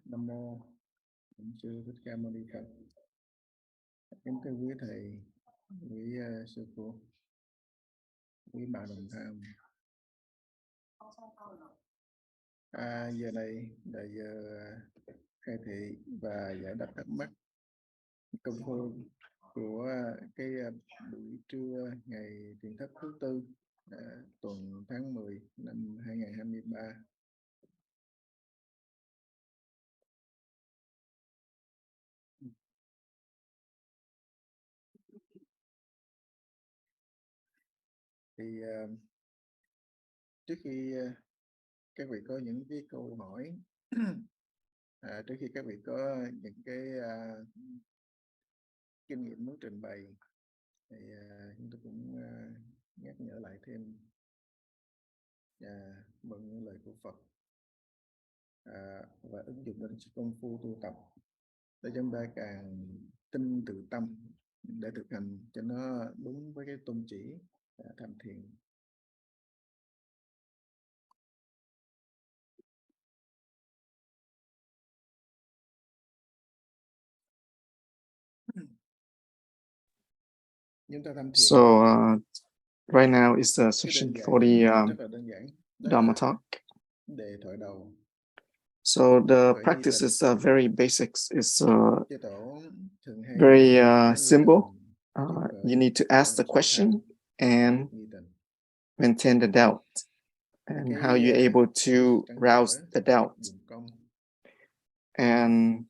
Nam mô Bổn Sư Thích Ca Mâu Ni Phật. Kính thưa quý thầy, quý sư cô, quý bà đồng tham. Giờ này là giờ khai thị và giải đáp thắc mắc công phu của cái buổi trưa ngày Thiện Thất thứ tư tuần tháng 10 năm 2023. Thì trước khi các vị có những cái câu hỏi, trước khi các vị có những cái kinh nghiệm muốn trình bày, thì chúng tôi cũng nhắc nhở lại thêm bằng những lời của Phật và ứng dụng đến công phu tu tập để chúng ta càng tin từ tâm để thực hành cho nó đúng với cái tôn chỉ thành thiện. So right now is the session for the Dharma talk. So the practice is very basics. It's very simple. You need to ask the question and maintain the doubt, and how you're able to rouse the doubt. And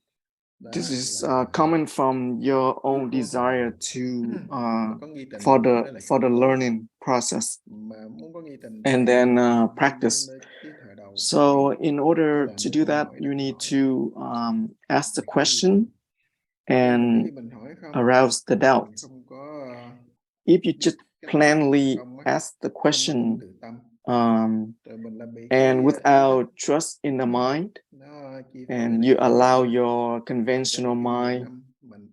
this is coming from your own desire to for the learning process, and then practice. So in order to do that, you need to ask the question and arouse the doubt. If you just plainly ask the question and without trust in the mind, and you allow your conventional mind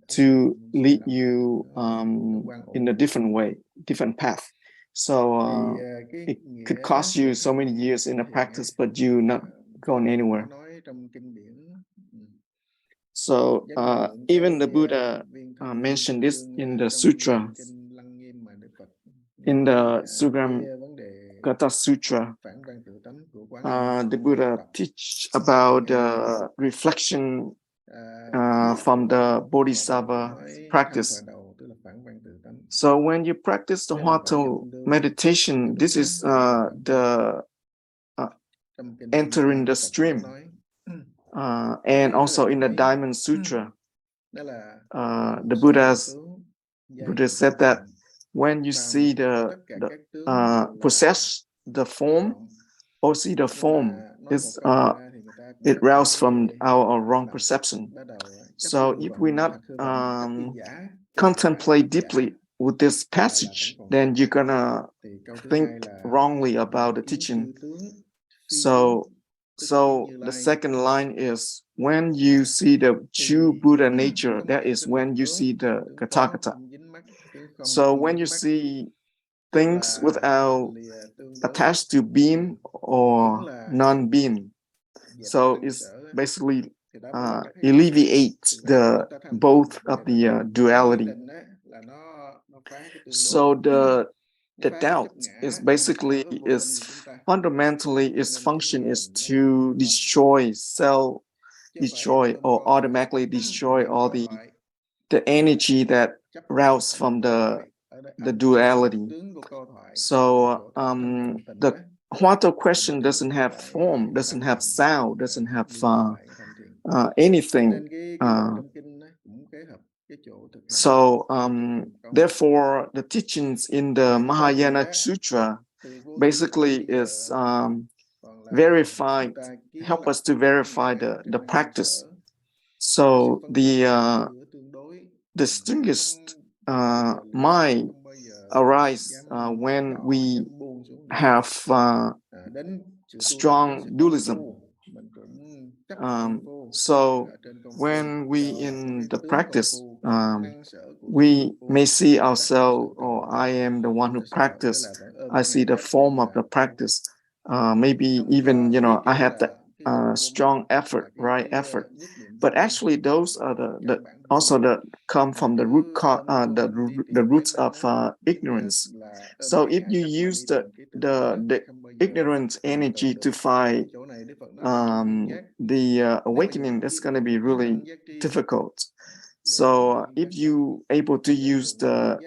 to lead you in a different way, different path. So it could cost you so many years in the practice, but you're not going anywhere. So even the Buddha mentioned this in the sutra, in the Sugata Sutra. The Buddha teach about reflection from the Bodhisattva practice. So when you practice the Hatha meditation, this is the entering the stream. And also in the Diamond Sutra, the Buddha said that when you see the possess the form, or see the form, is it roused from our wrong perception. So if we not contemplate deeply with this passage, then you're gonna think wrongly about the teaching. So the second line is, when you see the true Buddha nature, that is when you see the Tathagata. So when you see things without attached to being or non-being, so it's basically alleviates the both of the duality. So the doubt is basically fundamentally its function is to destroy or automatically destroy all the energy that roused from the duality. So the Hatha question doesn't have form, doesn't have sound, doesn't have anything. So therefore, the teachings in the Mahayana Sutra basically is verified, help us to verify the practice. So the distinguished mind arise when we have strong dualism. So when we in the practice, we may see ourselves, or I am the one who practice. I see the form of the practice. Maybe even, I have the strong effort, right effort. But actually, those are the come from the the roots of ignorance. So if you use the ignorant energy to find the awakening, that's going to be really difficult. So if you able to use the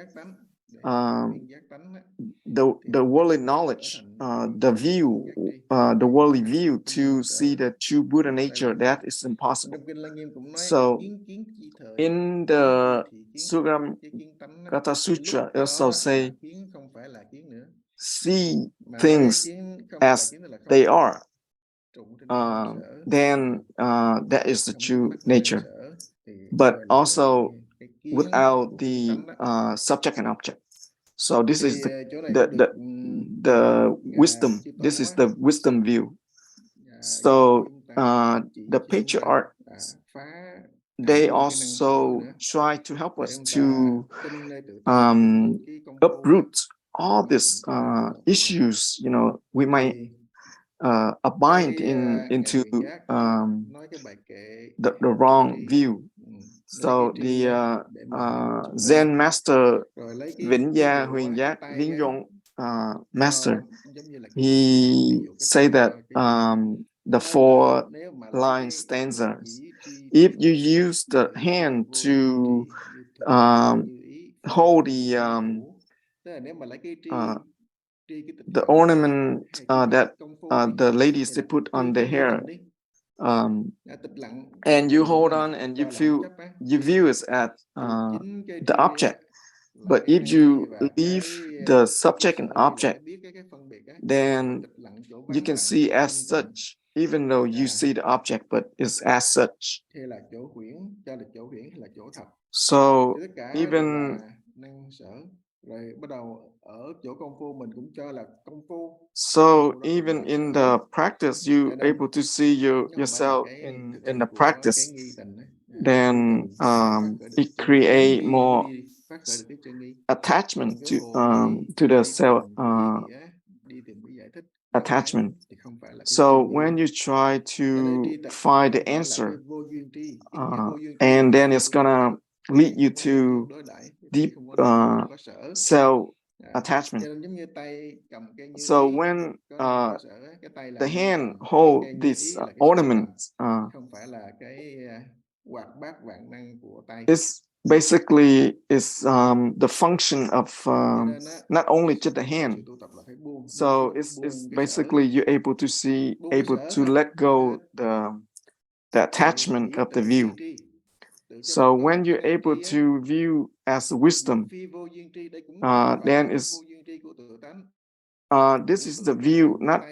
worldly knowledge, the worldly view to see the true Buddha nature, that is impossible. So in the Sugam Sutra also say, see things as they are, then that is the true nature, but also without the subject and object. So this is the wisdom. This is the wisdom view. So the patriarchs, they also try to help us to uproot all these issues. You know, we might abide into the wrong view. So the Zen master Vĩnh Gia Huyền Giác Viếng Dũng master, he say that the 4 line stanzas, if you use the hand to hold the ornament that the ladies they put on their hair, and you hold on and you view it as the object. But if you leave the subject and object, then you can see as such, even though you see the object, but it's as such. So even in the practice, you able to see yourself in the practice, then it create more attachment to the self attachment. So when you try to find the answer, and then it's gonna lead you to deep self attachment. So when the hand hold this ornament, it's basically the function of not only just the hand. So it's basically you're able to let go the attachment of the view. So when you're able to view as wisdom, then this is the view, not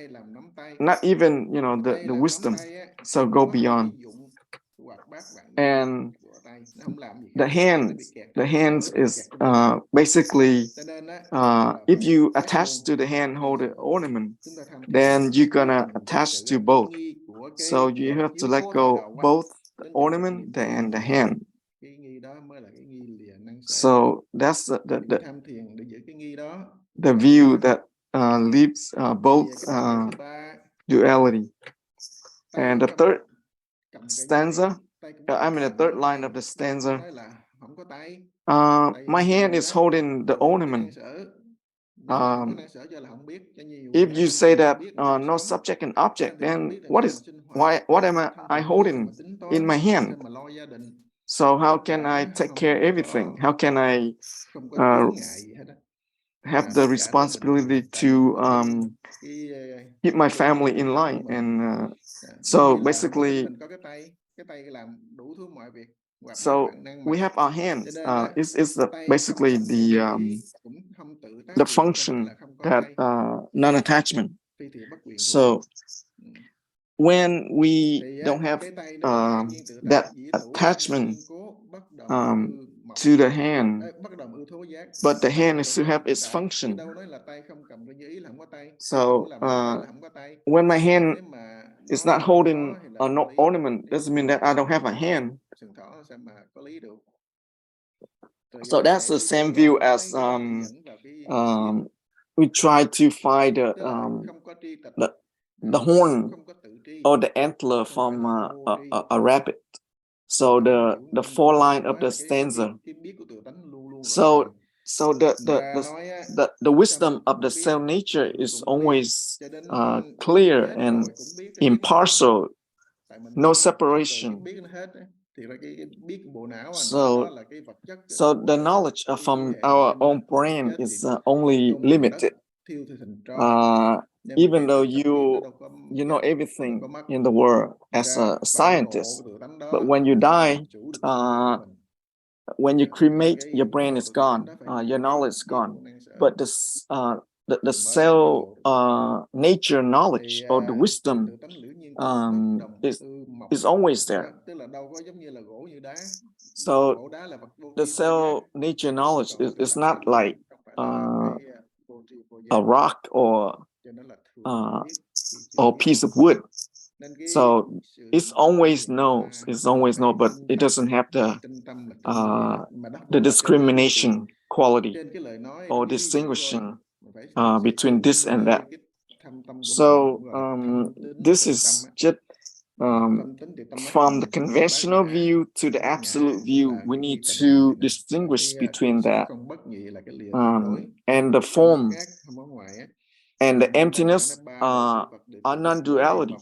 even the wisdom. So go beyond. And the hands is basically if you attach to the hand hold the ornament, then you're gonna attach to both. So you have to let go both the ornament and the hand. So that's the view that leaves both duality. And the third stanza, the third line of the stanza, my hand is holding the ornament. If you say that no subject and object, then what am I holding in my hand? So how can I take care of everything? How can I have the responsibility to keep my family in line? And so basically, so we have our hands. It's basically the function that non-attachment. So when we don't have that attachment to the hand, but the hand still have its function. So when my hand is not holding an ornament, doesn't mean that I don't have a hand. So that's the same view as we try to find the horn or the antler from a rabbit. So the four line of the stanza. So the wisdom of the self nature is always clear and impartial, no separation. So the knowledge from our own brain is only limited. Even though you know everything in the world as a scientist, but when you die, when you cremate, your brain is gone, your knowledge is gone. But the cell nature knowledge or the wisdom is always there. So the cell nature knowledge is not like a rock or piece of wood. So it's always knows, but it doesn't have the discrimination quality or distinguishing between this and that. So this is just from the conventional view to the absolute view. We need to distinguish between that, and the form and the emptiness are non-duality.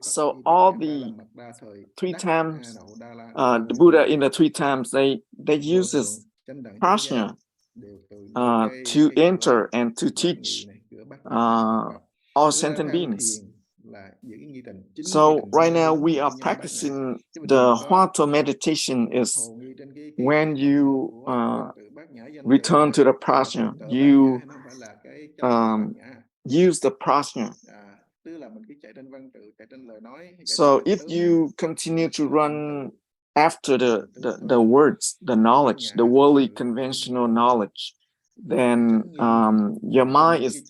So all the three times, the Buddha in the three times, they uses prajna to enter and to teach all sentient beings. So right now we are practicing the Hua meditation. Is when you return to the prajna, you use the prajna. So if you continue to run after the words, the knowledge, the worldly conventional knowledge, then your mind is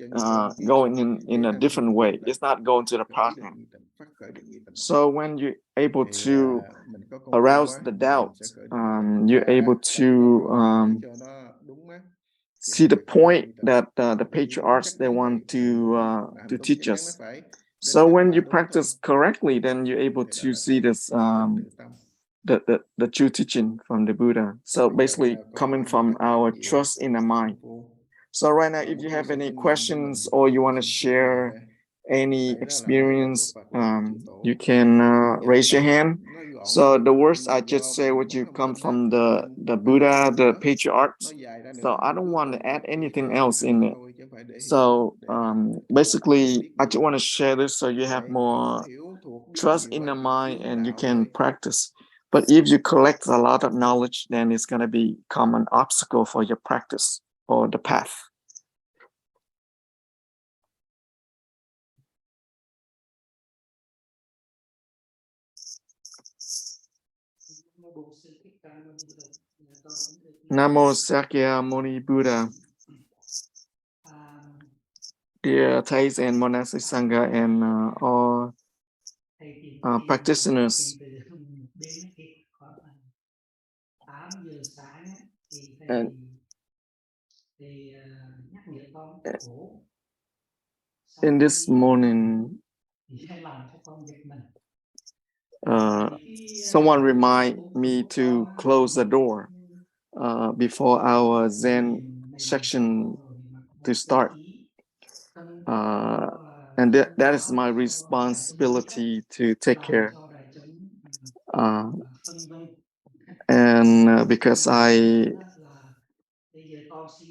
going in a different way. It's not going to the prajna. So when you're able to arouse the doubts, you're able to see the point that the patriarchs they want to teach us. So when you practice correctly, then you're able to see this the true teaching from the Buddha. So basically coming from our trust in the mind. So right now, if you have any questions or you want to share any experience, you can raise your hand. So the words I just say would you come from the Buddha, the patriarchs. So I don't want to add anything else in it. So basically, I just want to share this so you have more trust in the mind and you can practice. But if you collect a lot of knowledge, then it's going to become an obstacle for your practice or the path. Namo Sakyamuni Buddha. Dear Thais and Monastic Sangha and all practitioners. And in this morning, someone remind me to close the door before our Zen section to start. And that is my responsibility to take care. And because I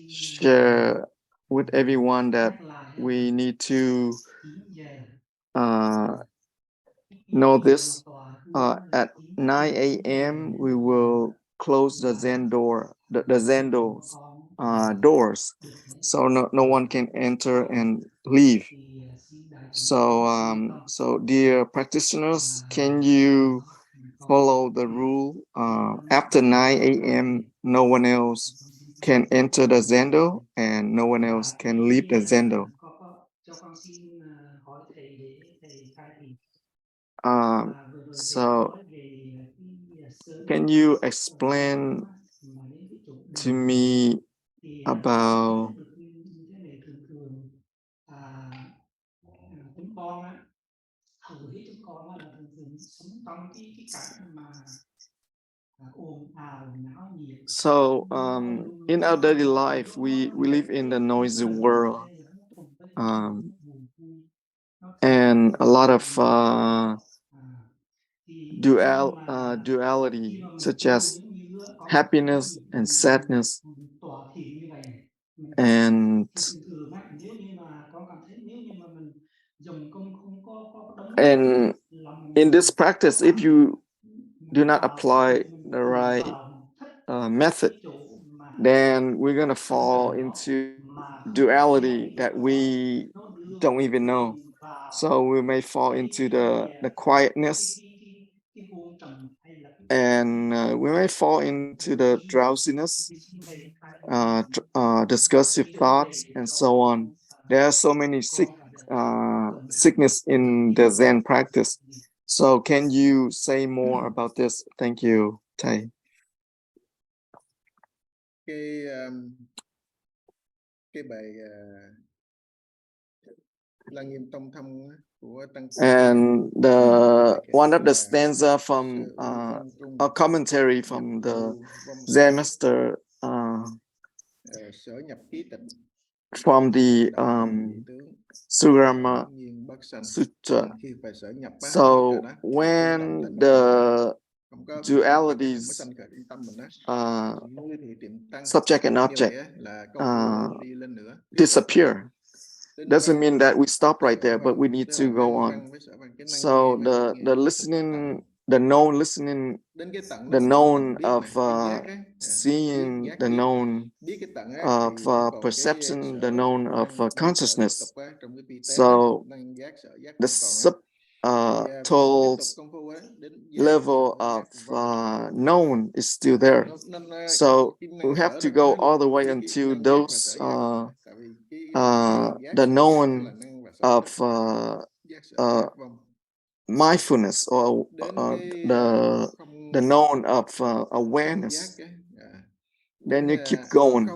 share with everyone that we need to know this. At 9 a.m. we will close the Zen door, the Zen doors, so no one can enter and leave. So so dear practitioners, can you follow the rule? After 9 a.m. no one else can enter the Zendo and no one else can leave the Zendo. So can you explain to me about So in our daily life, we live in the noisy world, and a lot of duality, such as happiness and sadness, and in this practice, if you do not apply the right method, then we're gonna fall into duality that we don't even know. So we may fall into the quietness, and we may fall into the drowsiness, discursive thoughts, and so on. There are so many sickness in the Zen practice. So can you say more about this? Thank you, Thầy. Cái bài Lăng Nghiêm Tông Thâm của Tăng And one of the stanza from a commentary from the Zen master sở nhập ký tịnh from the Sugrama Sutra. So when the dualities, subject and object, disappear, doesn't mean that we stop right there, but we need to go on. So the listening, the known listening, the known of seeing, the known of perception, the known of consciousness. So the subtle level of known is still there. So we have to go all the way until those the known of mindfulness, or the known of awareness. Then you keep going.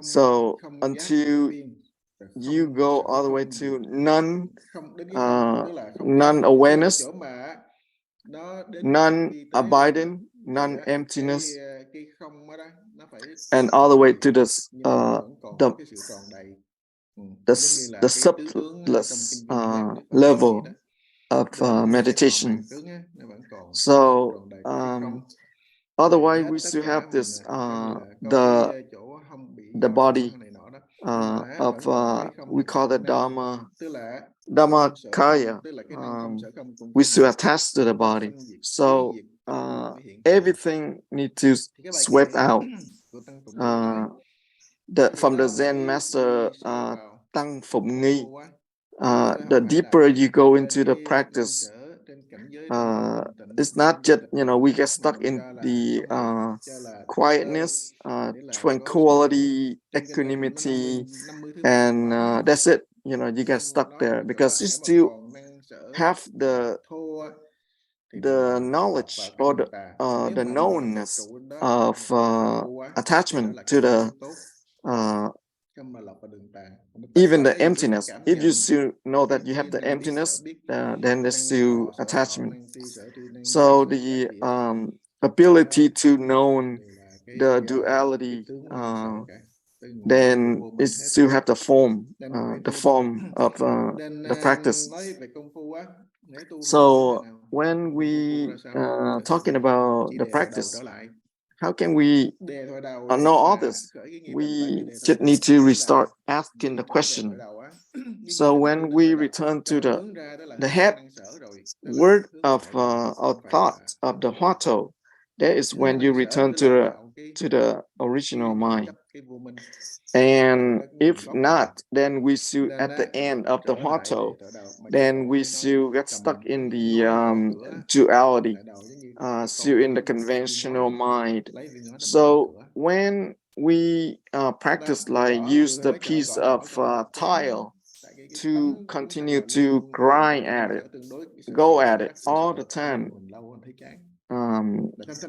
So until you go all the way to non-awareness, non-abiding, non-emptiness, and all the way to the subtlest level of meditation. So otherwise we still have this the body of we call it Dharma Kaya. We still attached to the body. So everything needs to sweep out. From the Zen master Tăng Phụng Nghi, the deeper you go into the practice, it's not just, we get stuck in the quietness, tranquility, equanimity, and that's it. You get stuck there because you still have the knowledge, or the knownness of attachment to the even the emptiness. If you still know that you have the emptiness, then there's still attachment. So the ability to know the duality, then it still have the form of the practice. So when we talking about the practice, how can we know all this? We just need to restart asking the question. So when we return to the head word of or thought of the Huato, that is when you return to the original mind. And if not, then we still at the end of the Huato, then we still get stuck in the duality, still in the conventional mind. So when we practice, like use the piece of tile to continue to grind at it, go at it all the time,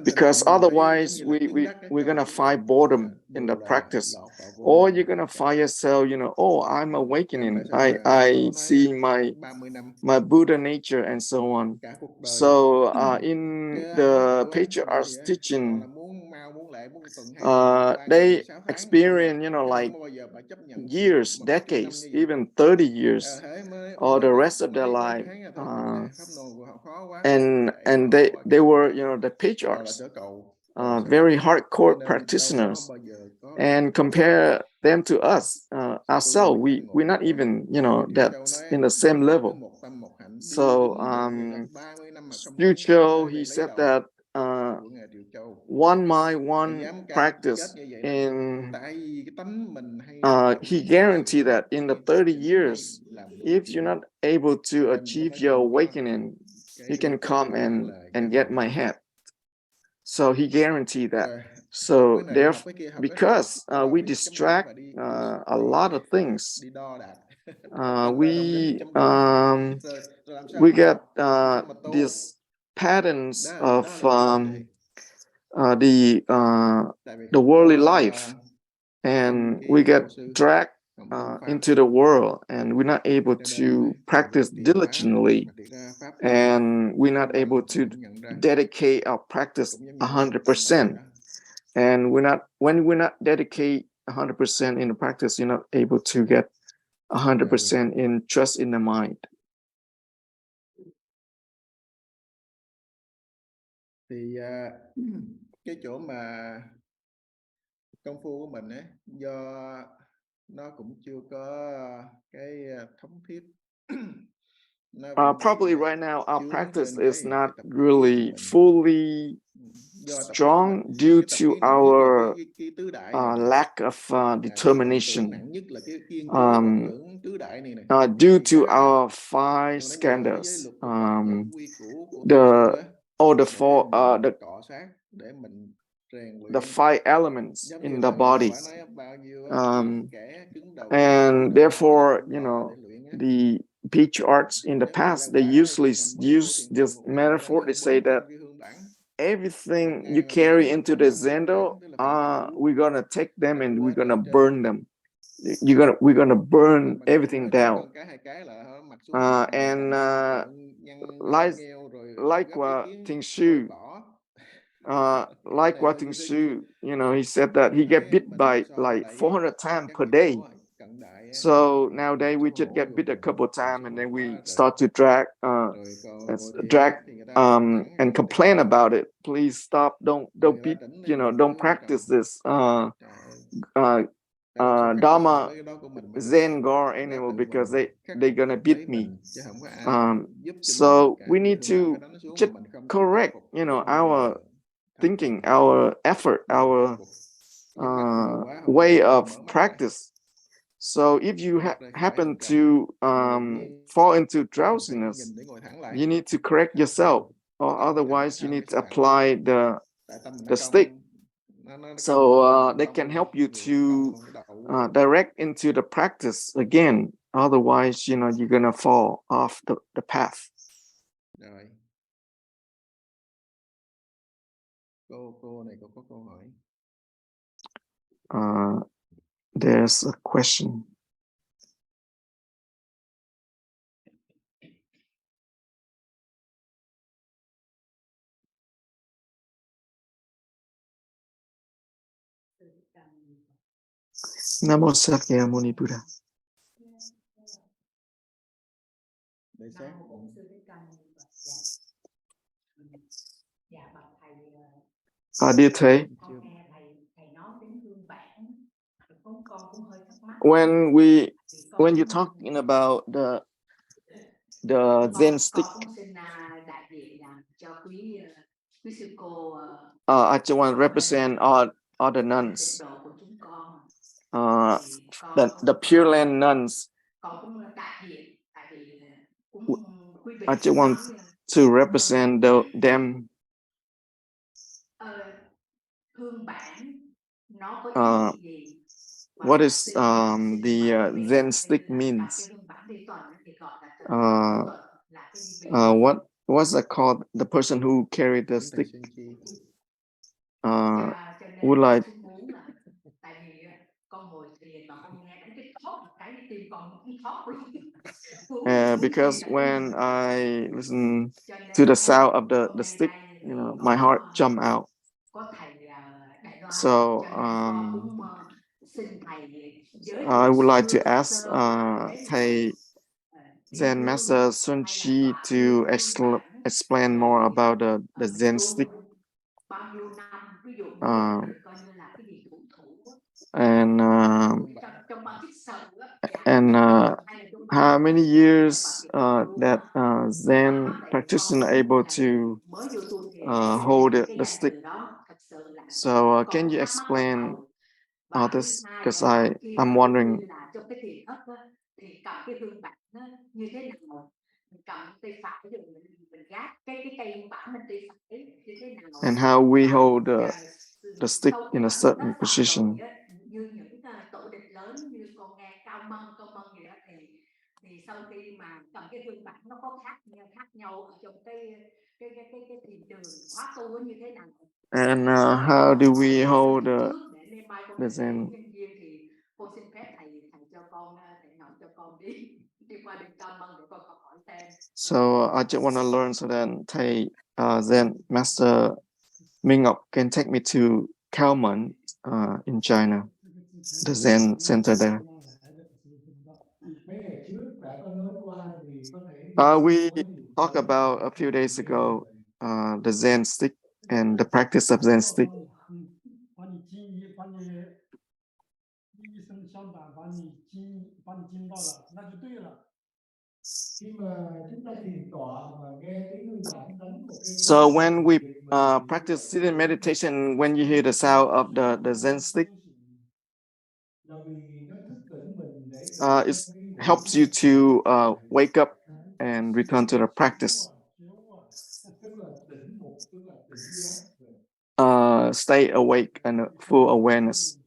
Because otherwise we're gonna find boredom in the practice, or you're gonna find yourself, oh, I'm awakening, I see my Buddha nature and so on. So in the patriarch's teaching, they experience, like years, decades, even 30 years, or the rest of their life. And they were, the patriarchs, very hardcore practitioners, and compare them to us, ourselves. We're not even, that in the same level. So Future, he said that one mind, one practice, and he guaranteed that in the 30 years, if you're not able to achieve your awakening, you can come and get my head. So he guaranteed that. So therefore, because we distract a lot of things, we get these patterns of the worldly life, and we get dragged into the world, and we're not able to practice diligently, and we're not able to dedicate our practice 100%. And when we're not dedicate 100% in the practice, you're not able to get 100% in trust in the mind. Thì cái chỗ mà công phu của mình ấy, do nó cũng chưa có cái thống thiết. Probably right now our practice is not really fully strong due to our lack of determination, due to our 5 skandhas, the 5 elements in the body, and therefore, the patriarchs in the past, they usually use this metaphor. They say that everything you carry into the zendo, we're gonna take them and we're gonna burn them. We're gonna burn everything down. And like what Thich, he said that he get bit by like 400 times per day. So nowadays we just get bit a couple of times, and then we start to drag and complain about it. Please stop! Don't beat, don't practice this Dharma Zen Gar animal, because they're gonna beat me. So we need to just correct, our thinking, our effort, our way of practice. So if you happen to fall into drowsiness, you need to correct yourself, or otherwise you need to apply the stick. So they can help you to direct into the practice again. Otherwise, you're gonna fall off the path. There's a question. Namo Sakyamuni Buddha. Dear Thầy, when you're talking about the Zen stick, I just want to represent all the nuns, the Pure Land nuns. I just want to represent them. What is the Zen stick means? What what's that called? The person who carried the stick. Would like. Because when I listen to the sound of the stick, my heart jump out. So I would like to ask Thầy Zen Master XuanJi to explain more about the Zen stick. And how many years that Zen practitioner able to hold the stick. So can you explain all this? Because I'm wondering. And how we hold the stick in a certain position. Thì sau khi mà cầm cái hương bản nó có khác nhau ở trong cái thiền đường khóa tu như thế nào. And how do we hold the Zen? Thì cô xin phép thầy cho con, thầy nói cho con đi qua đường Cao Mân để con hỏi thêm. So I just want to learn so that Thầy Zen Master Minh can take me to Kalman in China, the Zen center there. We talked about a few days ago the Zen stick and the practice of Zen stick. So when we practice sitting meditation, when you hear the sound of the Zen stick, it helps you to wake up and return to the practice. Stay awake and full awareness.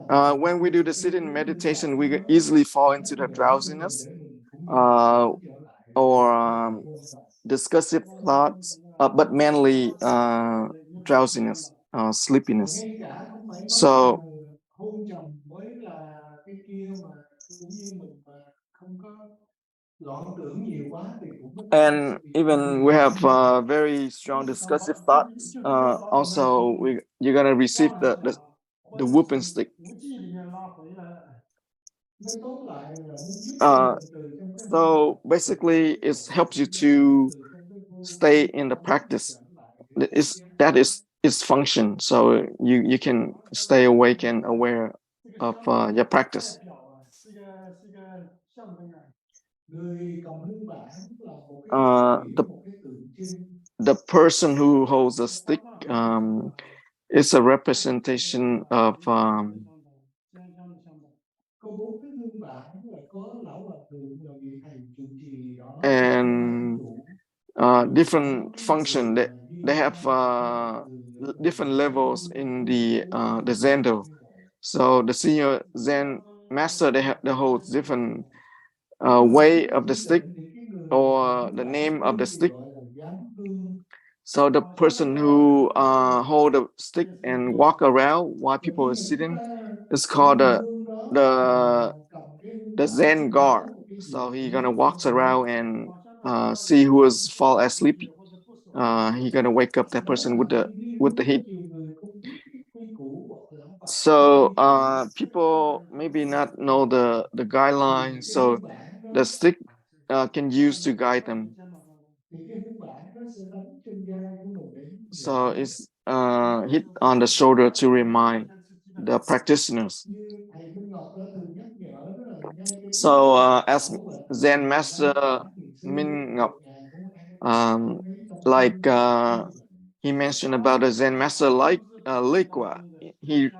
When we do the sitting meditation, we easily fall into the drowsiness or discursive thoughts, but mainly drowsiness, sleepiness. So and even we have very strong discursive thoughts. Also, you're gonna receive the whooping stick. So basically, it helps you to stay in the practice. That is its function. So you can stay awake and aware of your practice. The person who holds a stick is a representation of and different function. They have different levels in the Zendo. So the senior Zen master, they hold different way of the stick or the name of the stick. So the person who hold a stick and walk around while people are sitting is called the Zen guard. So he's gonna walk around and see who is fall asleep. He's gonna wake up that person with the heat. So people maybe not know the guidelines. So the stick can use to guide them. So it's hit on the shoulder to remind the practitioners. So as Zen Master Minh like he mentioned about the Zen Master like Liqua, he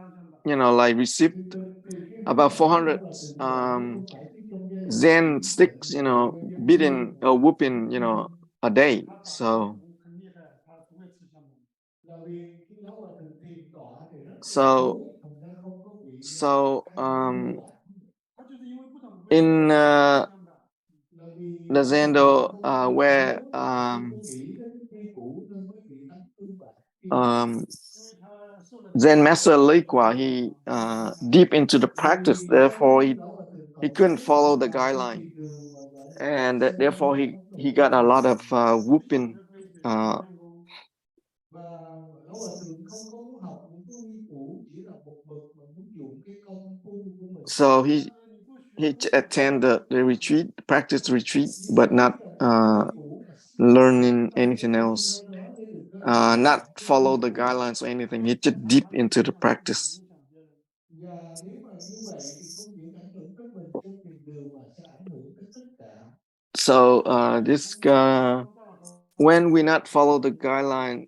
like received about 400 Zen sticks, beating whooping, a day. So In the Zendo where Zen Master Lê Quả, he deep into the practice, therefore he couldn't follow the guideline, and therefore he got a lot of whooping. Và Lão Hòa Thượng không có muốn học những cái quy củ, chỉ là một mực mà muốn dùng cái công phu của mình. So he attended the retreat, practice retreat, but not learning anything else, not follow the guidelines or anything. He just deep into the practice. Và nếu mà như vậy thì không những ảnh hưởng tới mình trong thiền đường mà sẽ ảnh hưởng tới tất cả. So this when we not follow the guideline,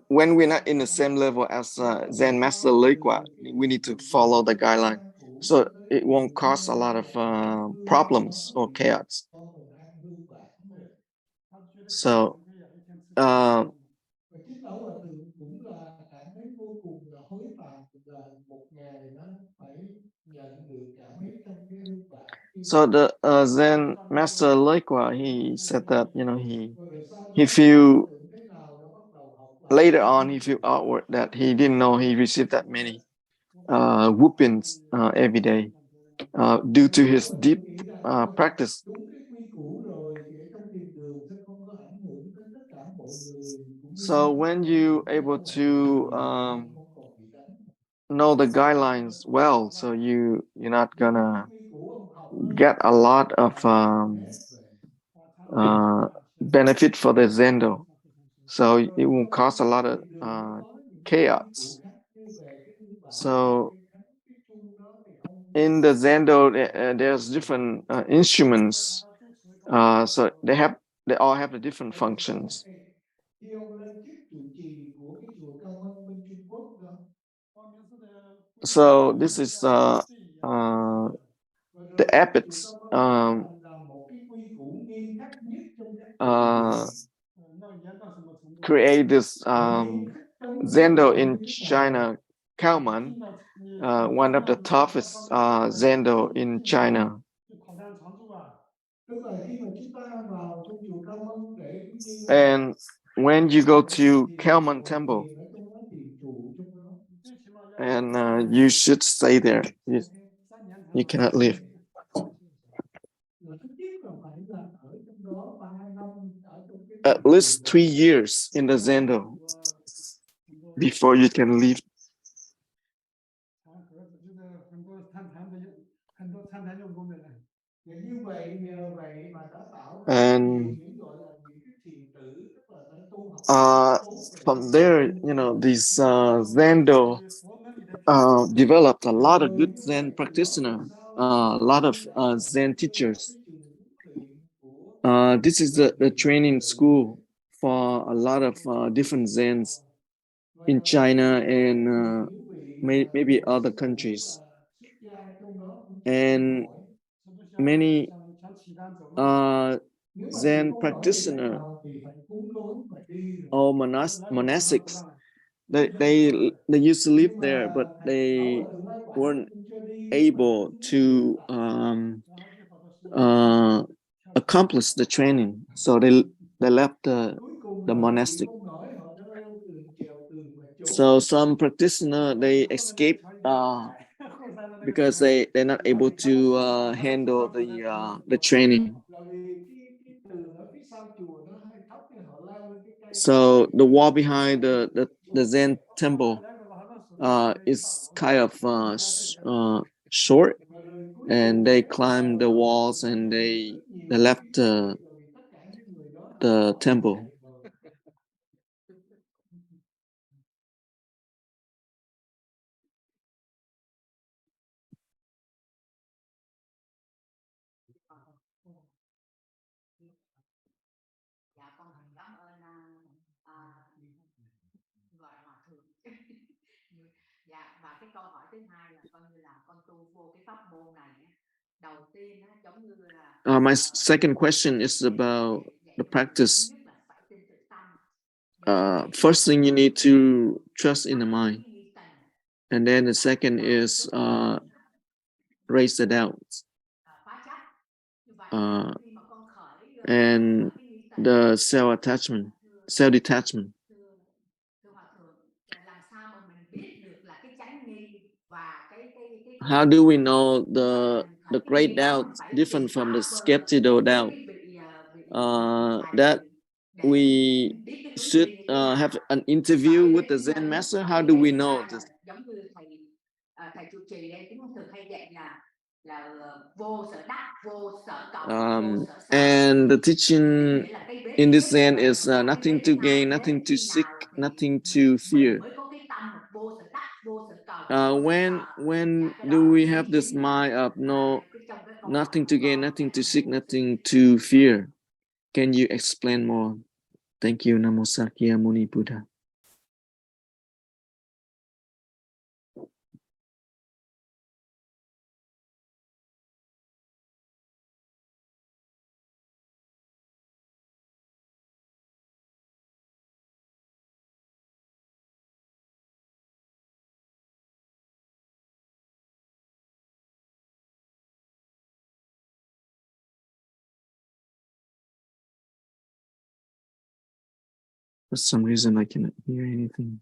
when we're not in the same level as Zen Master Lê Quả, we need to follow the guideline, so it won't cause a lot of problems or chaos. So Và chính Lão Hòa Thượng cũng là cảm thấy vô cùng là hối phạt, là một ngày nó phải nhận được cảm thấy trong cái hương bản. So the Zen Master Lê Quả, he said that, you know, he feel later on, he feel outward that he didn't know he received that many whoopings every day due to his deep practice. So when you able to know the guidelines well, so you're not gonna get a lot of benefit for the Zendo. So it won't cause a lot of chaos. So in the Zendo, there's different instruments. So they all have the different functions. So this is the abbots create this Zendo in China, Kaoman, one of the toughest Zendo in China. And when you go to Kaoman Temple, and you should stay there. You cannot leave. At least 3 years in the Zendo before you can leave. And from there, you know, these Zendo developed a lot of good Zen practitioners, a lot of Zen teachers. This is the training school for a lot of different Zens in China and maybe other countries. And many Zen practitioners or monastics, they used to live there, but they weren't able to accomplish the training, so they left the monastic. So some practitioners, they escape because they're not able to handle the training. So the wall behind the Zen temple is kind of short, and they climbed the walls and they left the temple. Dạ, và cái câu hỏi thứ hai là coi như là con tu vô cái pháp môn này đầu tiên giống như là my second question is about the practice. First thing, you need to trust in the mind. And then the second is raise the doubts. And the self-attachment, self-detachment. How do we know the great doubt different from the skeptical doubt? That we should have an interview with the Zen master. How do we know this? Thầy trụ trì đây cũng thường hay dạy là vô sở đắc, vô sở cầu, vô sở sợ. And the teaching in this Zen is nothing to gain, nothing to seek, nothing to fear. When do we have this mind of nothing to gain, nothing to seek, nothing to fear? Can you explain more? Thank you. Namo Sakyamuni Buddha. For some reason, I cannot hear anything.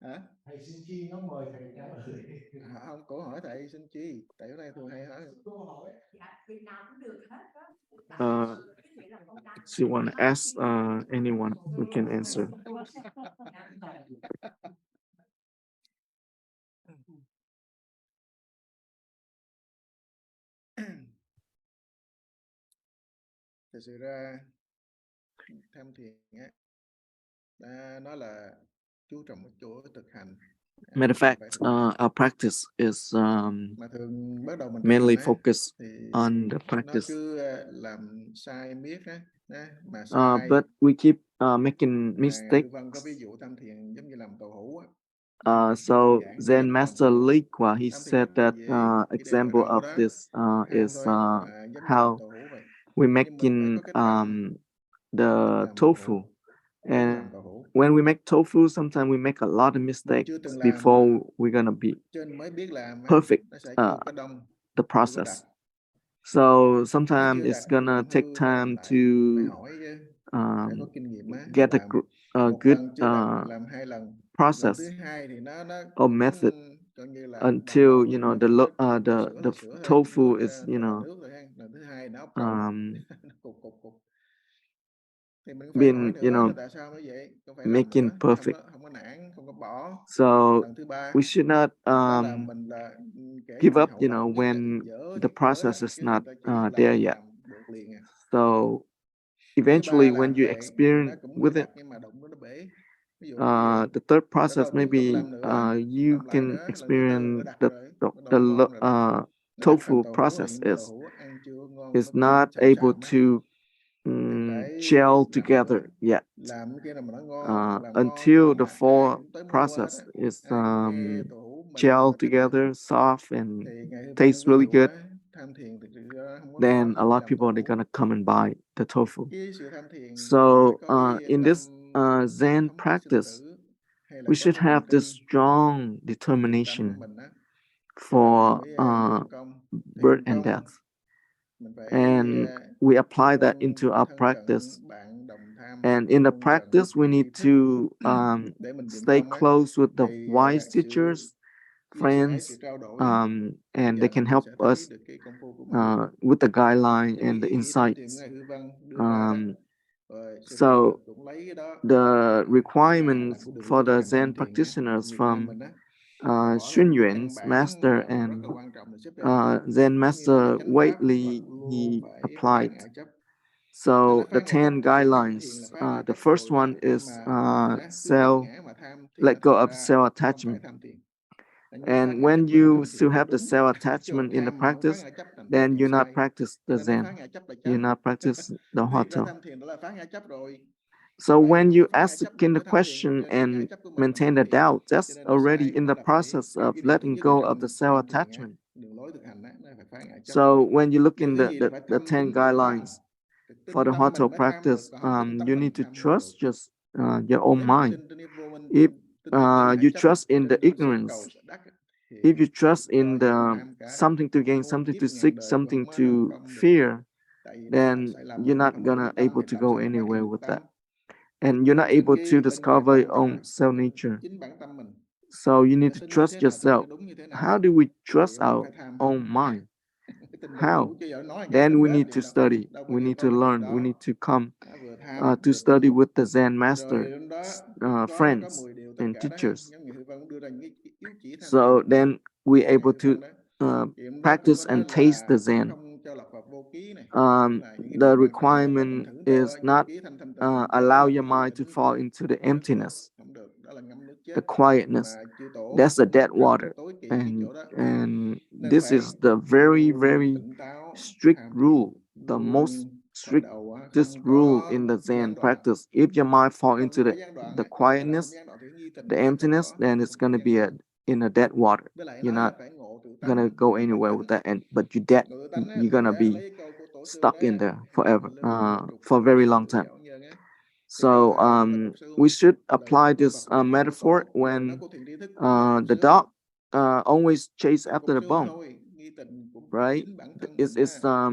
Hả? Thầy xin chi nó mời thầy trả lời. Không, cổ hỏi thầy xin chi, tại bữa nay thường hay hỏi. Câu hỏi. Việc nào cũng được hết If you want to ask anyone, we can answer. Thật sự ra tham thiền á, nó là chú trọng ở chỗ thực hành. Matter of fact, our practice is mainly focused on the practice. But we keep making mistakes. So Zen Master Li Kwa, he said that example of this is how we making the tofu. And when we make tofu, sometimes we make a lot of mistakes before we're gonna be perfect the process. So sometimes it's gonna take time to get a good process or method until the tofu is been making perfect. So we should not give up when the process is not there yet. So eventually when you experience with it, the third process, maybe you can experience the tofu process is not able to gel together yet until the fourth process is gel together, soft and tastes really good. Then a lot of people, they're gonna come and buy the tofu. So in this Zen practice, we should have this strong determination for birth and death. And we apply that into our practice. And in the practice, we need to stay close with the wise teachers, friends, and they can help us with the guideline and the insights. So the requirements for the Zen practitioners from XuanJi's master and Zen master Wei, he applied. So the 10 guidelines, the first one is let go of self-attachment. And when you still have the self-attachment in the practice, then you not practice the Zen. You not practice the Hotel. So when you ask the question and maintain the doubt, that's already in the process of letting go of the self-attachment. So when you look in the 10 guidelines for the Hatha practice, you need to trust just your own mind. If you trust in the ignorance, if you trust in the something to gain, something to seek, something to fear, then you're not gonna able to go anywhere with that, and you're not able to discover your own self nature. So you need to trust yourself. How do we trust our own mind? How? Then we need to study, we need to learn, we need to come to study with the Zen master, friends and teachers. So then we're able to practice and taste the Zen. The requirement is not allow your mind to fall into the emptiness, the quietness. That's the dead water, and this is the very very strict rule, the most strictest rule in the Zen practice. If your mind fall into the quietness, the emptiness, then it's gonna be in a dead water. You're not gonna go anywhere with that, and but you dead, you're gonna be stuck in there forever, for a very long time. So we should apply this metaphor when the dog always chase after the bone, right? It's uh,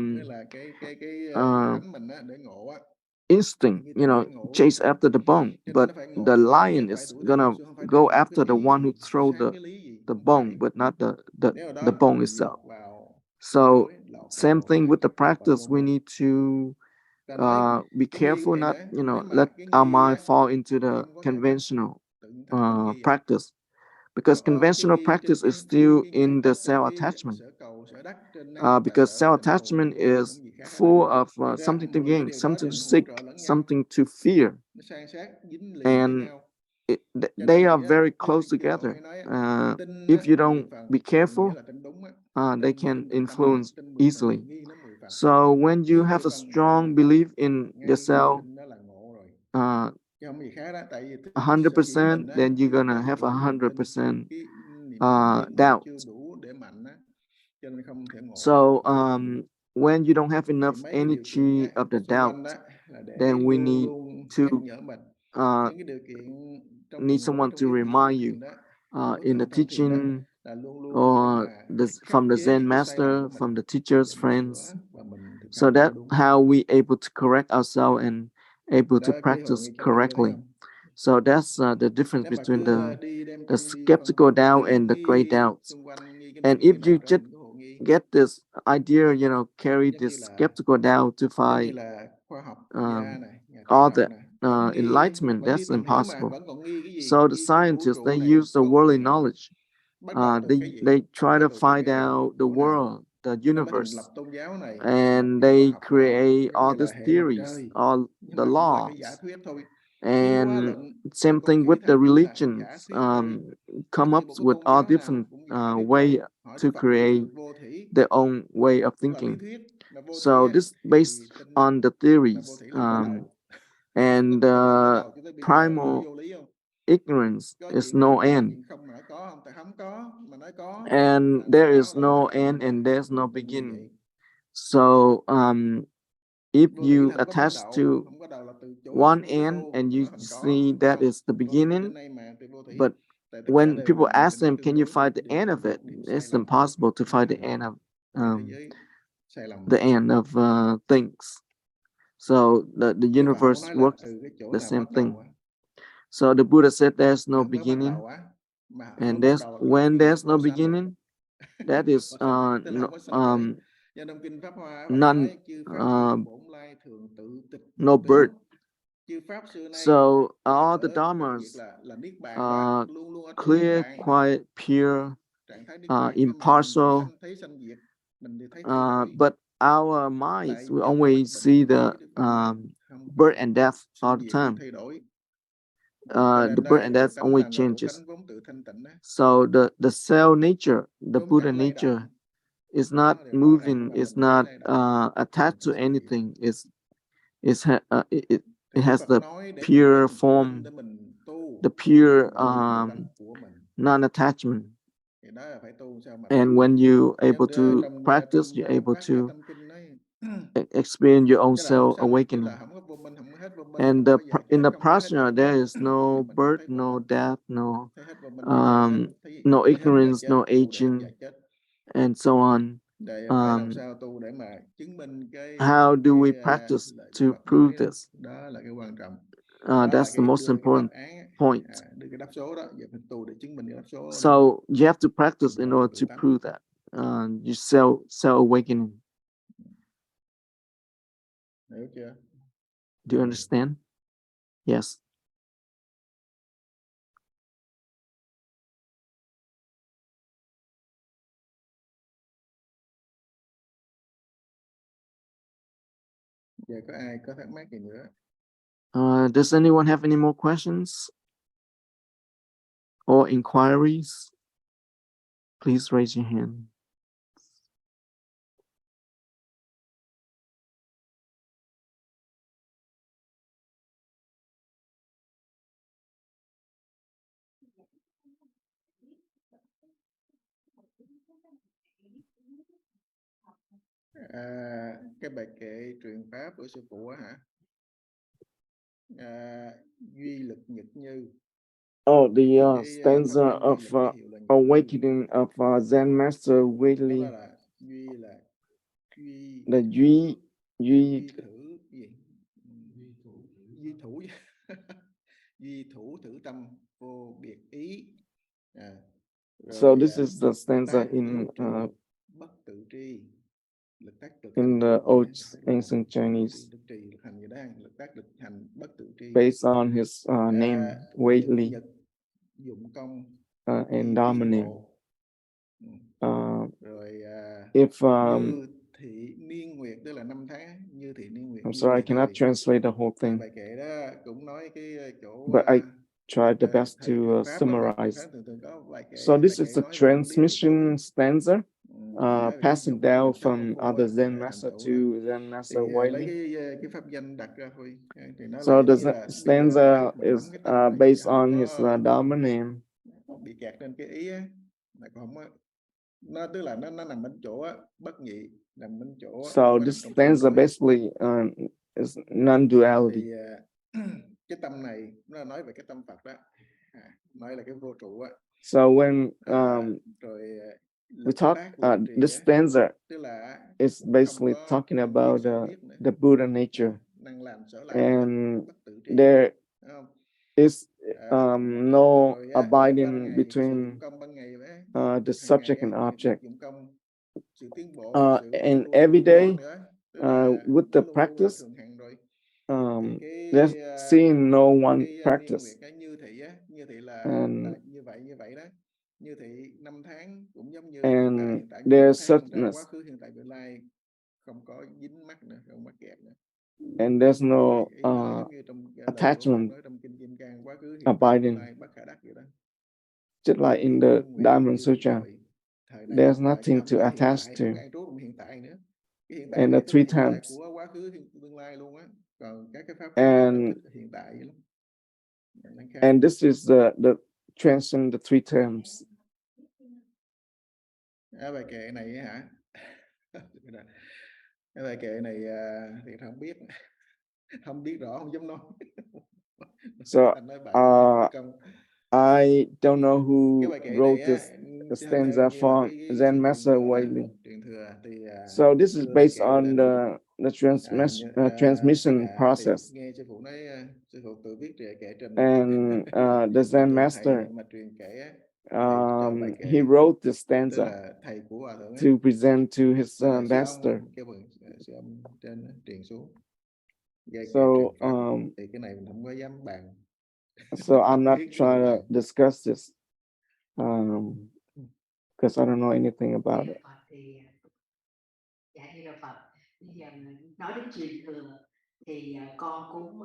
instinct, chase after the bone, but the lion is gonna go after the one who throw the bone, but not the bone itself. So same thing with the practice. We need to be careful not let our mind fall into the conventional practice, because conventional practice is still in the self attachment, because self attachment is full of something to gain, something to seek, something to fear, and they are very close together. If you don't be careful, they can influence easily. So when you have a strong belief in yourself, 100%, then you're gonna have 100% doubt. So when you don't have enough energy of the doubt, then we need to uh, need someone to remind you in the teaching, or from the Zen master, from the teachers, friends. So that how we able to correct ourselves and able to practice correctly. So that's the difference between the skeptical doubt and the great doubts. And if you just get this idea, carry this skeptical doubt to find all the enlightenment, that's impossible. So the scientists, they use the worldly knowledge. They try to find out the world, the universe, and they create all these theories, all the laws. And same thing with the religions, come up with all different way to create their own way of thinking. So this based on the theories, and primal ignorance is no end, and there is no end and there's no beginning. So if you attach to one end and you see that is the beginning, but when people ask them, can you find the end of it, it's impossible to find the end of things. So the universe works the same thing. So the Buddha said there's no beginning, and when there's no beginning, that is none, no birth. So all the dharmas are clear, quiet, pure, impartial, but our minds we always see the birth and death all the time. The birth and death only changes. So the self nature, the Buddha nature, is not moving, is not attached to anything. It has the pure form, the pure non-attachment. Thì đó là phải tu sao mà And tu. when you able Giống to trong practice, you're able bát nhã to tâm kinh nói experience your own tức là không self sanh, tức awakening. là không có vô minh, không có hết vô minh, And không có già in chết, the không có hết prajna, già there chết. is no Mình không birth, thấy vô no minh, death, no thấy hết vô minh là già hết, no thấy hết già ignorance, chết, no tu để hết già aging, chết. and so on. Để phải làm sao tu để mà chứng minh How do we cái practice lợi của to Phật prove nói đó. this? Đó là cái quan trọng. Đó là That's the cái most đưa ra cái đáp important án, point. đưa cái đáp số đó, giờ phải tu để chứng minh cái đáp số đó. So you have to practice in Lo order tự to tánh. prove that. You self awakening. Hiểu chưa? Do you understand? Yes. Giờ có ai có thắc mắc gì nữa? Does anyone have any more questions or inquiries? Please raise your hand. Cái bài kệ truyền pháp của sư phụ á hả? Duy lực nhật như. Oh, the Cái stanza pháp danh duy of lực, cái hiệu là nhật như. awakening of Zen Master Nó Whaley. là duy là duy The duy thử gì? Duy thủ duy thủ thử tâm vô biệt ý. So this is the Lực stanza tác in hữu trì bất tự tri. Lực tác lực in hành the trì old gì ancient Chinese, lực trì lực hành gì đó, lực tác lực hành bất tự tri. based on his name Whaley Nhật dụng công and di Dharma tiến name. bộ. Rồi If như thị niên nguyệt, tức là 5 tháng, như thị niên nguyệt. I'm sorry, I cannot translate the whole thing. Bài kệ đó cũng nói cái chỗ but I tried the best thầy to truyền pháp summarize. thường có bài kệ, So this bài is kệ a nói về nguyên lý transmission stanza, nói về cái passed dụng down lực tác công from phu other Zen thành master tựu to đó. Zen Master Thì lấy Whaley. cái pháp danh đặt ra thôi. Thì nó So là the ý là bây giờ stanza mình nắm is cái tâm này, based không on his có Dharma name. bị kẹt trên cái ý á, mà không có, nó tức là nó nằm bên chỗ á, bất nhị, nằm bên chỗ So this stanza basically is non-duality. Thì cái tâm này nó là nói về cái tâm Phật đó, nói là cái vô trụ á. So when rồi we talk, this stanza tức là is basically talking about the Buddha nature, năng làm sở làm and bất tự tri, there is no rồi abiding between the subject and object. Sự tiến bộ, sự And tu every day, nữa, with the practice, there's seeing no one practice. như thị là như vậy đó. Như thị 5 tháng cũng giống như hiện tại, hiện tại there's 5 tháng, hiện tại, quá suchness, khứ, hiện tại, tương lai, không có dính mắc nữa, không mắc kẹt nữa. and there's no giống như trong attachment, nói trong kinh Kim Cang, quá khứ, hiện tại, abiding. tương lai, bất khả đắc vậy đó. Just like in the Dharma Sutra, there's nothing to attach to. And the three terms. And this is the transcend the three terms. Bài kệ này hả? Cái bài kệ này thì không biết rõ, không dám nói. So I don't know who wrote this stanza for Zen Master Whaley. So this is based on the transmission process. And the Zen Master, he wrote the stanza to present to his master. So so I'm not trying to discuss this because I don't know anything about it. Bây giờ nói đến truyền thừa thì con cũng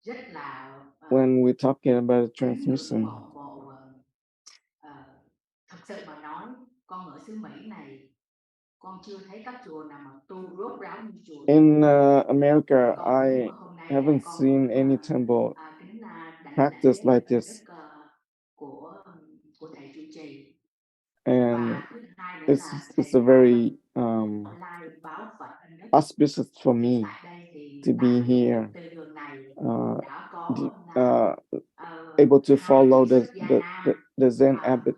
rất là when we're talking about transmission. Thật sự mà nói, con ở xứ Mỹ này, con chưa thấy các chùa nào mà tu rốt ráo như chùa. In America, I haven't seen any temple practice like this. it's a very auspicious for me to be here, able to follow the Zen abbot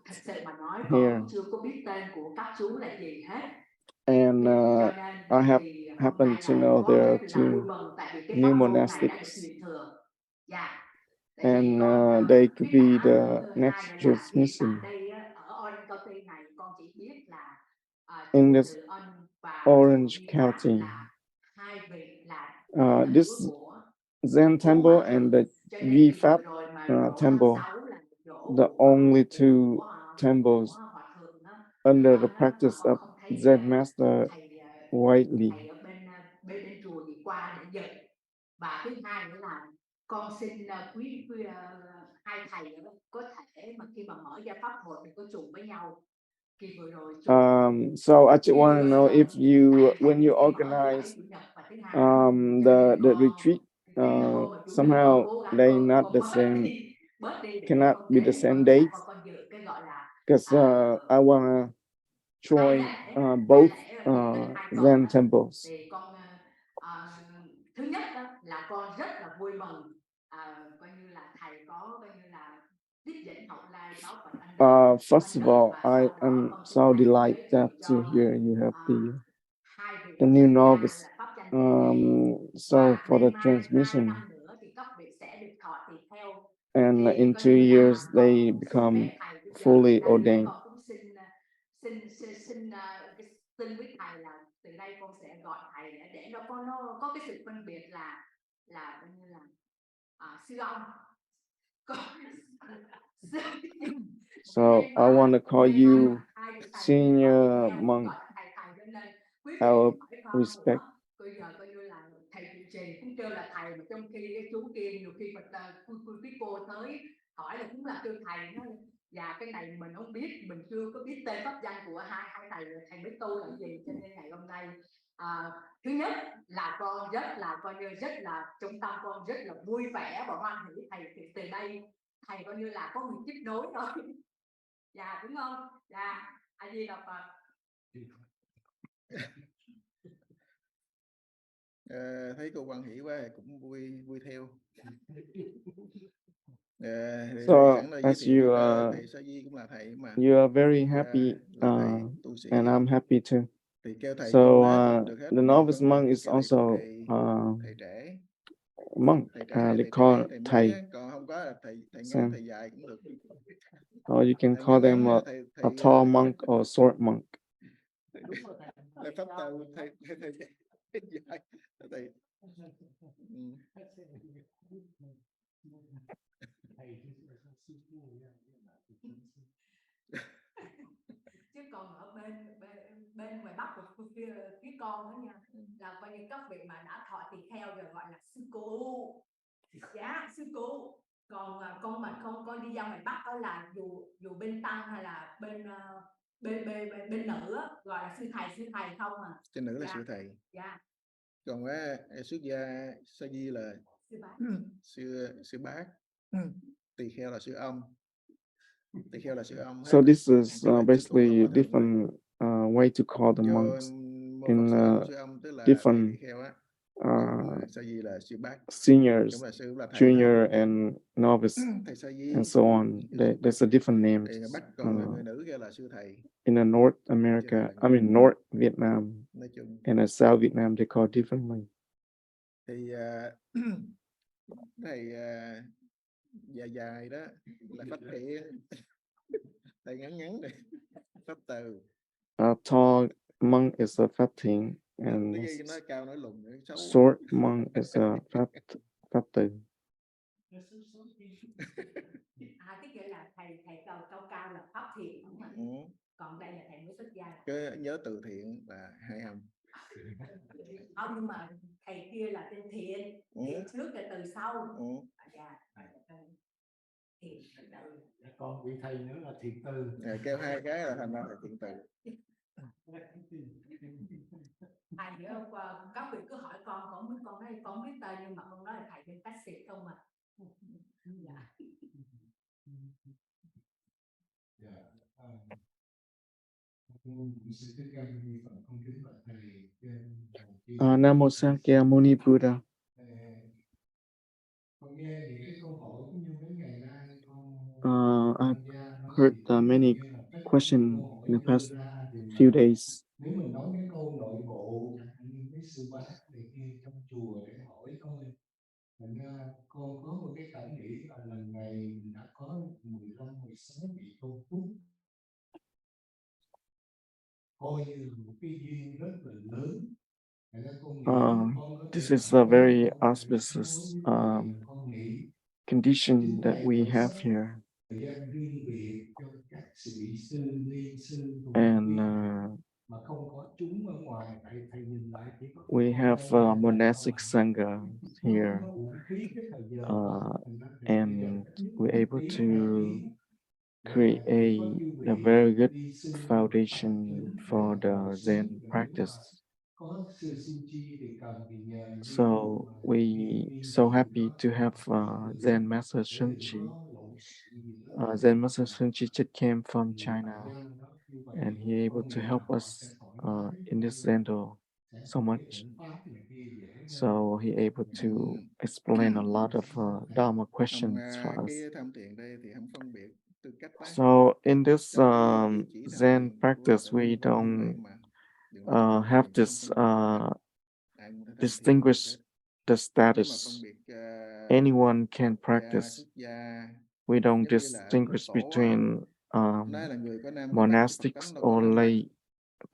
here. And I happen to know there are two new monastics, and they could be the next transmission in this Orange County. This Zen temple and the Vi Pháp temple, the only two temples under the practice of Zen Master widely. Bên chùa thì qua để dạy. Và thứ hai nữa là con xin quý hai thầy có thể mà khi mà mở ra pháp hội thì có trùng với nhau. Kỳ vừa rồi so I just want to know if you, when you organize the retreat, somehow they not the same, cannot be the same dates, because I want to join both Zen temples. Thứ nhất là con rất là vui mừng, coi như là thầy có coi như là tiếp dẫn hậu lai giáo Phật Anh. First of all, I am so delighted to hear you have the new novice. So for the transmission, and in 2 years they become fully ordained. Xin với thầy là từ đây con sẽ gọi thầy để nó có cái sự phân biệt là coi như là sư ông. So I want to call you senior monk out of respect. Bây giờ coi như là thầy trụ trì cũng kêu là thầy, mà trong khi cái chú kia nhiều khi quý cô tới hỏi là cũng là kêu thầy, nó và cái này mình không biết, mình chưa có biết tên pháp danh của hai thầy mới tu là gì, cho nên ngày hôm nay thứ nhất là con rất là coi như rất là trong tâm con rất là vui vẻ và hoan hỷ thầy từ đây thầy coi như là có người tiếp nối rồi. Dạ đúng không? Dạ A Di Đà Phật. Thấy cô quan hỷ quá cũng vui theo. So as you you are very happy, and I'm happy too. So the novice monk is also monk. They call thầy. Or you can call them a tall monk or short monk. Chứ còn ở bên ngoài Bắc của phía con đó nha, là coi như các vị mà đã thọ tỳ kheo rồi gọi là sư cô. Dạ sư cô. Còn con mà không con đi ra ngoài Bắc đó là dù bên tăng hay là bên nữ á, gọi là sư thầy không à. Trên nữ là sư thầy. Dạ. Còn xuất gia sa di là sư bác. Tỳ kheo là sư ông. So this is basically different way to call the monks in different seniors, junior, and novice, and so on. There's a different names. In North America, I mean North Vietnam, and in South Vietnam, they call differently. Thì thầy dài đó là pháp thiện, thầy ngắn này pháp từ. A tall monk is a pháp thiện, and short monk is a pháp từ. Cái nghĩa là thầy cao là pháp thiện, còn đây là thầy mới xuất gia. Cứ nhớ từ thiện là hai âm. Không, nhưng mà thầy kia là tên Thiện, Thiện trước là từ sau. Thiện từ. Còn vị thầy nữa là Thiện từ. Kêu hai cái là thành ra là Thiện từ. Thầy nữa, các vị cứ hỏi con biết con nói con biết tên, nhưng mà con nói là thầy bên cách xịt không mà. Dạ. sư Thích Ca Mâu Ni Phật, con kính bạch thầy trên hồ chi. Nam Mô Sakya Muni Buddha. Con nghe những cái câu hỏi cũng như mấy ngày nay con I've tham gia nói heard chuyện many như là tất cả những questions câu hỏi in the đưa past ra đều few là, days. nếu mình nói cái câu nội bộ chẳng hạn như mấy sư bá này kia trong chùa để hỏi thôi. Thành ra con có một cái cảm nghĩ là lần này mình đã có 15-16 vị công phúc, coi như là một cái duyên rất là lớn. Thành ra con nghĩ con có This thể is a cảm thấy very con auspicious với thầy, con nghĩ condition chính that thầy we có have sắp here. thời gian riêng biệt cho các vị sư, ni sư cùng And mà không có chúng ở ngoài. Tại thầy nhìn lại chỉ có we con have trai trai thầy monastic không à. sangha here, Nó uổng phí cái thời giờ quá. uh, Thành ra thầy bây giờ and ít nhất we're một able tiếng, to 2 tiếng để mà chỉ có create chư a vị very good đi sư hoặc Phật foundation đến để for mà ngồi the xuống. Zen Và nếu mà practice. có sư XuanJi thì cần thì nhờ So đi lúc mà we đi so nhiều happy đó to thì have tùy từ Zen Master để đừng XuanJi. có lộn xộn gì nữa. Zen Master XuanJi just came from Thì China, thời gian đó như vậy and thì he able con to nghĩ help là họ sẽ us thoải mái in cũng this như là Zendo sẽ so có much. cái thỉnh pháp này kia dễ hơn. So he able to explain a lot of Dharma Ông questions for us. cái tham thiện đây thì không phân biệt tư cách đó. So in this Trong cái ý chỉ tham Zen thiện của practice, Đại we Bi Pháp Như Lai don't mà Đường Lối Tham have Thiện không this phân biệt tư cách. Ai cũng thể tham thiện được distinguish hết. the Nếu mà phân status. biệt Anyone can Phật gia, practice. xuất gia, We don't giống như là Phật distinguish tổ between nói là người có nam có bắc thì Phật tánh monastics đâu có or nam bắc, lay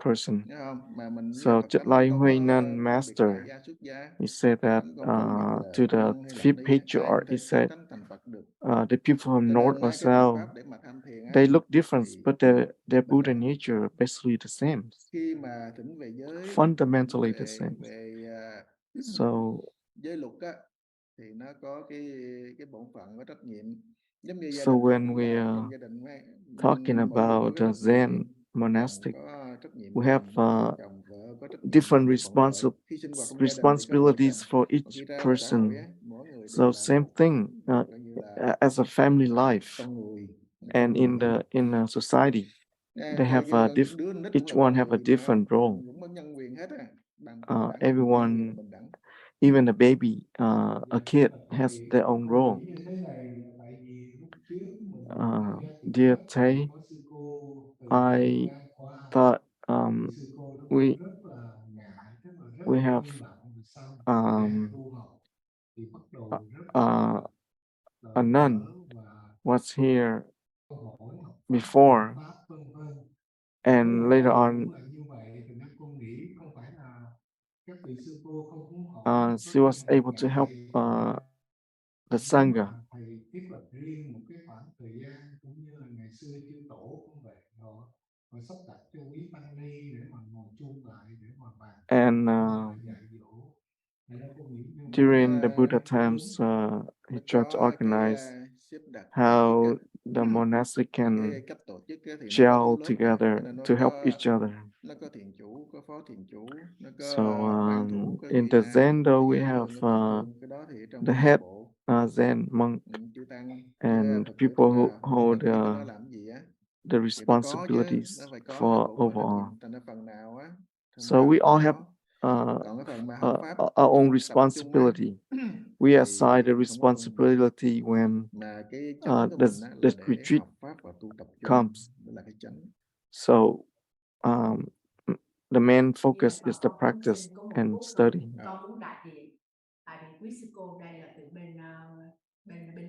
person. đúng không? Mà mình với So Phật just tánh mình like đâu Huay có Nan phân biệt Master, tại gia xuất gia, he said Phật that tánh không phân biệt là to the tăng hay lạc fifth ni, ai cũng patriarch, thể he xuất said tánh thành Phật được. the people from Cho North nên or cái phương South, pháp để mà tham thiền á, they look different, thì but their Buddha nature are basically the same, khi mà thỉnh về giới, thỉnh fundamentally the về same. So giới luật á, thì nó có cái bổn phận có trách nhiệm, giống như gia so đình when cũng we vậy, are trong gia đình talking mỗi người có about cái trách nhiệm Zen riêng. Chồng monastic, có trách nhiệm we gia have đình của chồng, vợ có trách nhiệm different và thuận lợi. Khi sinh hoạt trong gia đình thì con của chồng, responsibilities for còn each khi ra ngoài xã hội person. á, mỗi người đều So là same một thing coi như là as a family life, con người, and in a society, they coi have như a những đứa nít cũng each là one con have a người mà different role. cũng có nhân quyền hết á, bình đẳng, quyền Everyone, là bình đẳng. even a baby, a kid has their own Con role. nghĩ như thế này là tại vì lúc trước mình tham gia từ Dear lớp Thầy, có sư cô từ I Ngocand qua, thought sư cô đó we cũng rất là ngại, rất we là have im lặng. Vì sao nhà tu học thì bắt đầu rất là a nun cởi mở và was here câu hỏi học pháp, before, hành pháp vân vân. Với and lại later thầy on cũng là như vậy, thì nên con nghĩ không phải là các vị sư cô không muốn hỏi, có she was thể able to help ngại. the Nếu sangha. mà thầy thiết lập riêng một cái khoảng thời gian cũng như là ngày xưa chư tổ cũng vậy rồi, rồi sắp đặt cho quý tăng ni để mà ngồi chung lại để mà bàn And và dạy dỗ. Thầy đã có nghĩ như vậy. during the Buddha times, he Nó tried to có organize xếp đặt tổ chức how the monastic can cách tổ chức thì nó có gel bốn lớp together cho nên nó to help có each other. thiền chủ, có phó thiền chủ, nó So có ban thủ, có in vị the lai, Zendo, có we giá have vương, có thiền vương. Cái đó thì trong the nội head bộ Zen monk chư tăng với and Phật tử people thích who ca, không hold cần biết cái đó làm gì á, the thì nó có chứ, responsibilities nó phải có cái for bổn phận trách nhiệm, overall. thành ra phần nào á thông So báo we phần all have đó. uh, Còn cái phần mà học pháp our own tập trung á responsibility. We assign the thì không có phân biệt, responsibility when mà cái chánh của mình á the là để retreat học pháp và tu tập chung, comes. đó là cái chánh. So um, the main focus Dạ, is the con cũng practice xin có một and phút thôi. study. Con muốn đại diện, tại vì quý sư cô đây là từ bên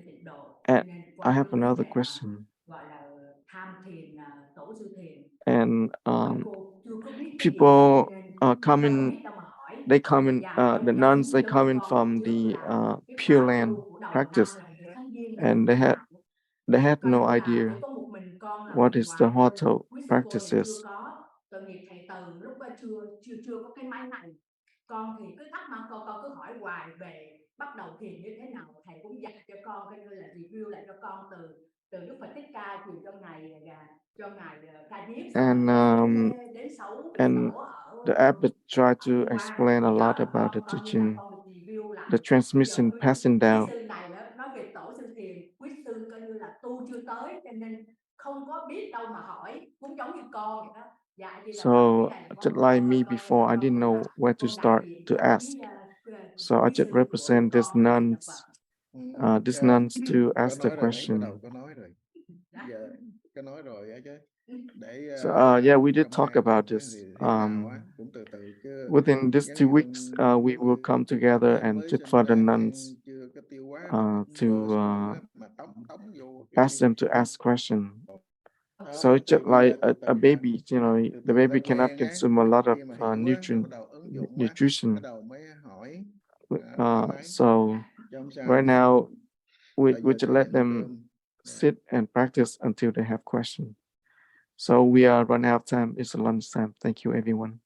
Tịnh độ, And nên I qua have cái lúc another này question. gọi là tham thiền, tổ sư thiền. And Mấy cô chưa có biết cái gì hết, people cho nên come đâu in, biết đâu mà hỏi. they come in, Dạ, the dạ, nuns, đúng they đúng come in con from trước the là cái Pure khóa Land tu của đầu practice, năm là giữa tháng giêng là and như thế nào. they had Coi no như là chỉ idea có một mình con là what người is the ngoài thôi. Huato Quý sư cô thì practices. chưa có, tội nghiệp thầy Từ lúc đó chưa có cái máy này. Con thì cứ thắc mắc, con cứ hỏi hoài về bắt đầu thiền như thế nào, thầy cũng dạy cho con, coi như là review lại cho con từ Đức Phật Thích Ca truyền cho ngài Ca Diếp, And đến sáu and tổ ở the abbot tried to Tuyên Quang. explain a Thì lot đó thì about the con như là teaching, con được review lại. the transmission, Bây giờ passing quý down. sư này đó, nói về tổ sư thiền, quý sư coi như là tu chưa tới, cho nên không có biết đâu mà hỏi, cũng giống như con vậy đó. Dạ, vậy là nói cái So này just like me before, I didn't know where to start to ask. So I just represent these nuns, these nuns to có ask the nói rồi, nãy bắt question. đầu có nói rồi. Dạ, có nói rồi á chứ. Để So yeah, we did trong talk 2 about tuần á, this. thì nào á cũng từ từ chứ Within these giống 2 như weeks, we will come together em and mới just sinh for the ra nuns gan chưa có tiêu hóa to cơ xuống á, mà tống vô ask them to ask question. So đó, it's just thì bây like giờ từ a từ nè, baby, you know, từ the từ ta baby cannot quen á, consume a lot of khi mà hiểu á, nó bắt đầu ứng dụng á, bắt nutrition. đầu mới hỏi thoải mái, So chứ không sao. right now, we Bây giờ just thời let điểm ăn them cơm. sit and practice until they have questions. So we are running out of time. It's lunch time. Thank you, everyone.